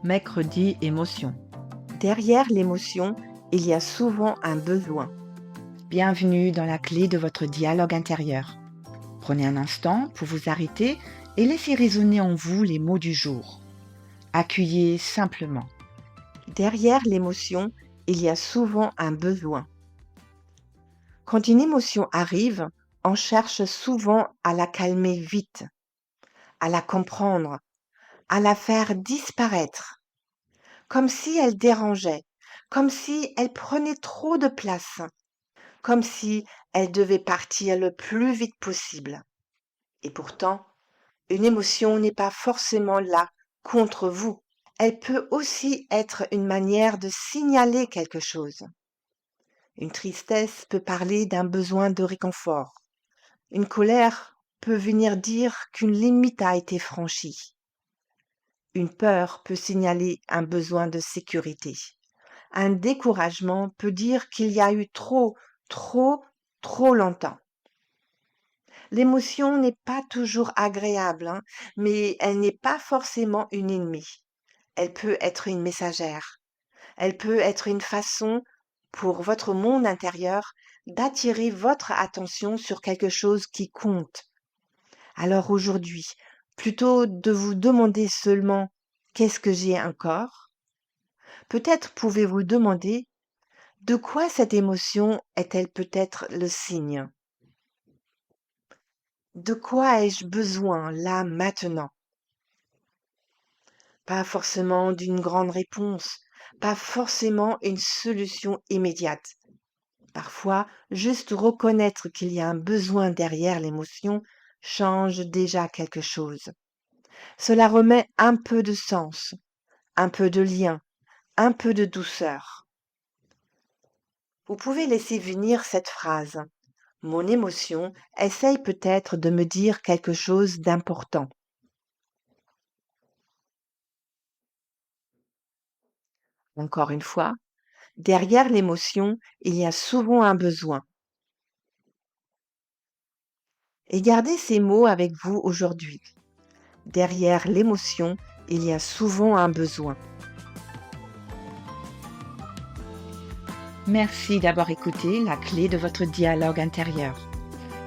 Mercredi émotion. Derrière l'émotion, il y a souvent un besoin. Bienvenue dans la clé de votre dialogue intérieur. Prenez un instant pour vous arrêter et laissez résonner en vous les mots du jour. Accueillez simplement. Derrière l'émotion, il y a souvent un besoin. Quand une émotion arrive, on cherche souvent à la calmer vite, à la comprendre, à la faire disparaître, comme si elle dérangeait, comme si elle prenait trop de place, comme si elle devait partir le plus vite possible. Et pourtant, une émotion n'est pas forcément là contre vous. Elle peut aussi être une manière de signaler quelque chose. Une tristesse peut parler d'un besoin de réconfort. Une colère peut venir dire qu'une limite a été franchie. Une peur peut signaler un besoin de sécurité. Un découragement peut dire qu'il y a eu trop longtemps. L'émotion n'est pas toujours agréable, mais elle n'est pas forcément une ennemie. Elle peut être une messagère. Elle peut être une façon pour votre monde intérieur d'attirer votre attention sur quelque chose qui compte. Alors aujourd'hui, plutôt de vous demander seulement qu'est-ce que j'ai encore, peut-être pouvez-vous demander de quoi cette émotion est-elle peut-être le signe? De quoi ai-je besoin là maintenant? Pas forcément d'une grande réponse, pas forcément une solution immédiate. Parfois, juste reconnaître qu'il y a un besoin derrière l'émotion change déjà quelque chose. Cela remet un peu de sens, un peu de lien, un peu de douceur. Vous pouvez laisser venir cette phrase. Mon émotion essaye peut-être de me dire quelque chose d'important. Encore une fois, derrière l'émotion, il y a souvent un besoin. Et gardez ces mots avec vous aujourd'hui. Derrière l'émotion, il y a souvent un besoin. Merci d'avoir écouté la clé de votre dialogue intérieur.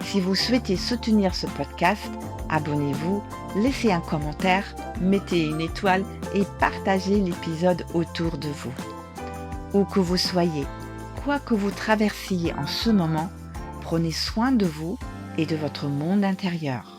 Si vous souhaitez soutenir ce podcast, abonnez-vous, laissez un commentaire, mettez une étoile et partagez l'épisode autour de vous. Où que vous soyez, quoi que vous traversiez en ce moment, prenez soin de vous et de votre monde intérieur.